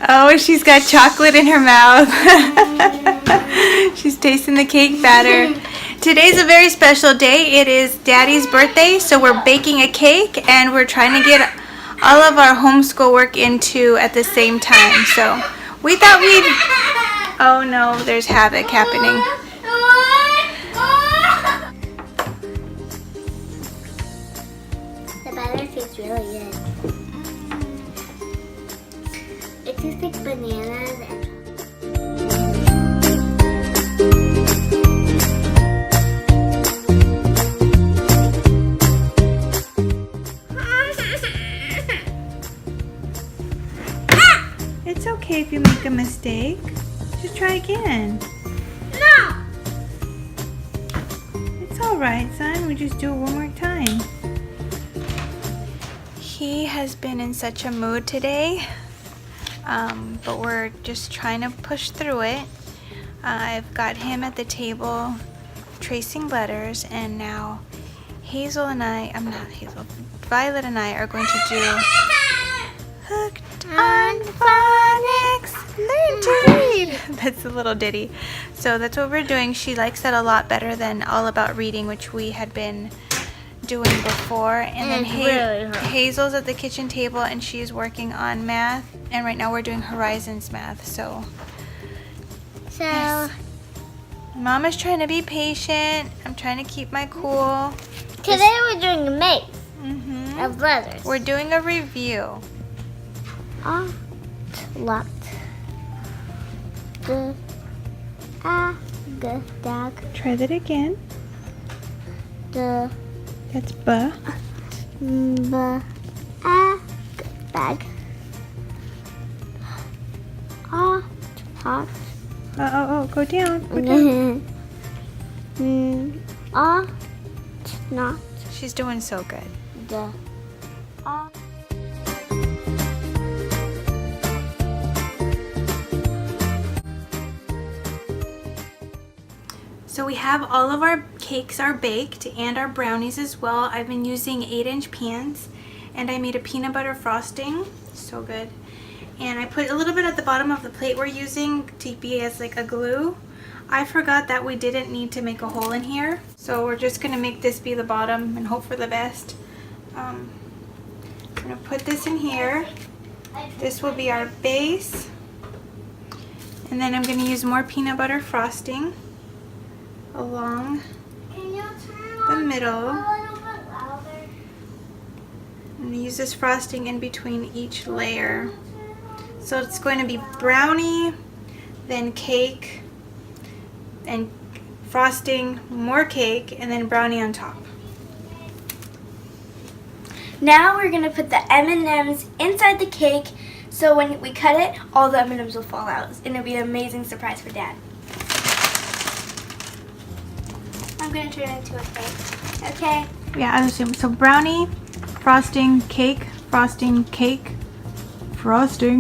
Oh, she's got chocolate in her mouth. She's tasting the cake batter. Today's a very special day. It is Daddy's birthday, so we're baking a cake and we're trying to get all of our homeschool work into at the same time. So we thought we'd... Oh no, there's havoc happening. The batter tastes really good. It tastes like bananas and It's okay if you make a mistake. Just try again. no! It's alright, son. We just do it one more time. He has been in such a mood today, but we're just trying to push through it. I've got him at the table tracing letters, and now Hazel and I'm not Hazel, Violet and I are going to do Hooked on Phonics, Learn to Read. That's a little ditty. So that's what we're doing. She likes that a lot better than All About Reading, which we had been doing before. And then Hazel's at the kitchen table and she's working on math. And right now we're doing Horizons math. So yes. Mama's trying to be patient. I'm trying to keep my cool. Today we're doing a maze of letters. We're doing a review. Locked. Good. Good dog. Try that again. The That's B. Good bag. Hot. Oh, go down. Go down. Not She's doing so good. the So we have all of our cakes are baked and our brownies as well. I've been using 8-inch pans and I made a peanut butter frosting. So good. And I put a little bit at the bottom of the plate we're using to be as like a glue. I forgot that we didn't need to make a hole in here. So we're just gonna make this be the bottom and hope for the best. I'm gonna put this in here. This will be our base. And then I'm gonna use more peanut butter frosting along the middle. I'm going to use this frosting in between each layer. So it's going to be brownie, then cake, and frosting, more cake, and then brownie on top. Now we're going to put the M&Ms inside the cake, so when we cut it, all the M&Ms will fall out. It's going to be an amazing surprise for Dad. I'm going to turn it into a cake. Okay? Yeah, I assume. So brownie, frosting, cake, frosting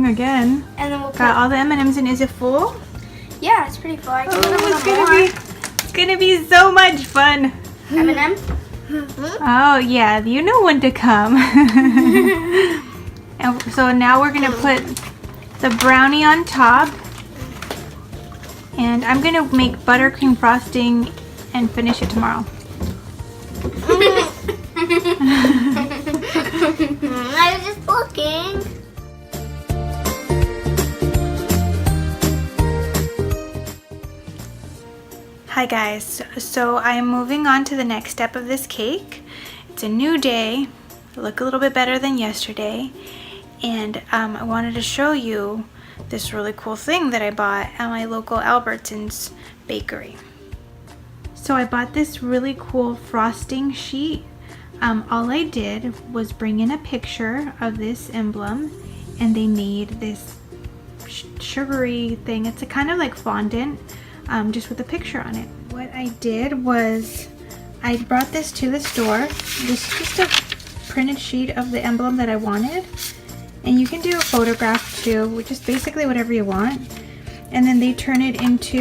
again. And then we'll put... Got all the M&Ms in. Is it full? Yeah, it's pretty full. I can put It's gonna be so much fun. M&M? Oh yeah, you know when to come. And so now we're gonna put the brownie on top, and I'm gonna make buttercream frosting and finish it tomorrow. I was just looking. Hi guys, so I'm moving on to the next step of this cake. It's a new day, look a little bit better than yesterday, and I wanted to show you this really cool thing that I bought at my local Albertson's bakery. So I bought this really cool frosting sheet. All I did was bring in a picture of this emblem, and they made this sugary thing. It's a kind of like fondant, just with a picture on it. What I did was I brought this to the store. This is just a printed sheet of the emblem that I wanted, and you can do a photograph too, which is basically whatever you want. And then they turn it into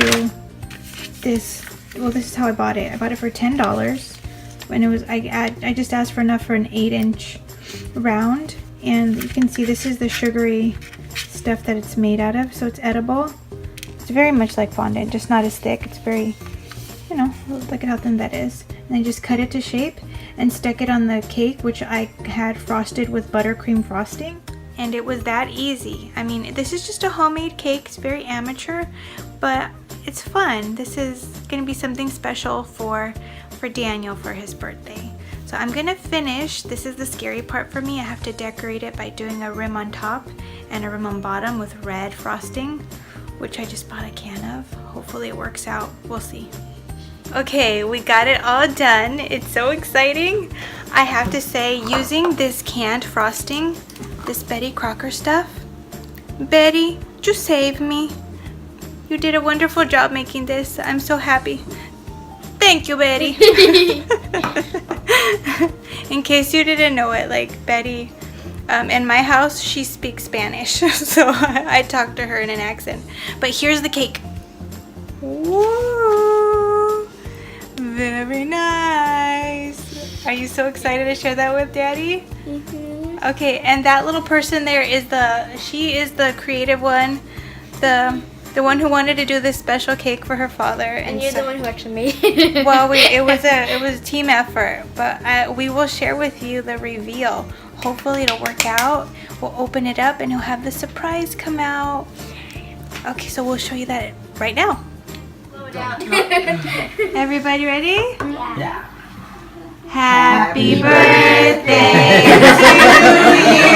this. Well, this is how I bought it. I bought it for $10, and it was I just asked for enough for an 8-inch round, and you can see this is the sugary stuff that it's made out of, so it's edible. It's very much like fondant, just not as thick. It's very, you know, look at how thin that is. And then just cut it to shape and stick it on the cake, which I had frosted with buttercream frosting. And it was that easy. I mean, this is just a homemade cake. It's very amateur, but it's fun. This is gonna be something special for Daniel for his birthday. So I'm gonna finish. This is the scary part for me. I have to decorate it by doing a rim on top and a rim on bottom with red frosting, which I just bought a can of. Hopefully it works out. We'll see. Okay, we got it all done. It's so exciting. I have to say, using this canned frosting, this Betty Crocker stuff, Betty, just save me. You did a wonderful job making this. I'm so happy. Thank you, Betty. In case you didn't know it, like Betty, in my house, she speaks Spanish, so I talk to her in an accent. But here's the cake. Woo! Very nice. Are you so excited to share that with Daddy? Mm-hmm. Okay, and that little person there is she is the creative one, the one who wanted to do this special cake for her father. And you're the one who actually made it. Well, it was a team effort, but we will share with you the reveal. Hopefully it'll work out. We'll open it up and he'll have the surprise come out. Okay, so we'll show you that right now. Slow it down. Everybody ready? Yeah. Happy birthday to you.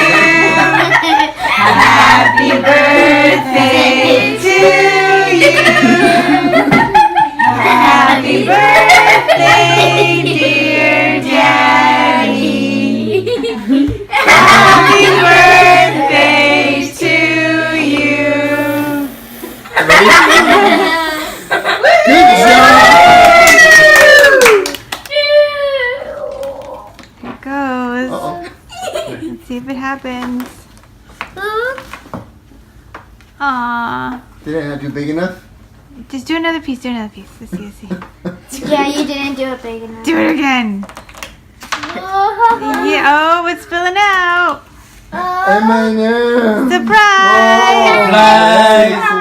Happy birthday to you. Happy birthday, dear Daddy. Happy birthday to you. Good job! Here it goes. Uh-oh. Let's see if it happens. Aww. Did I not do big enough? Just do another piece, Let's see, let's see. Yeah, you didn't do it big enough. Do it again. Yeah, oh, it's spilling out. M&M. Surprise! Surprise!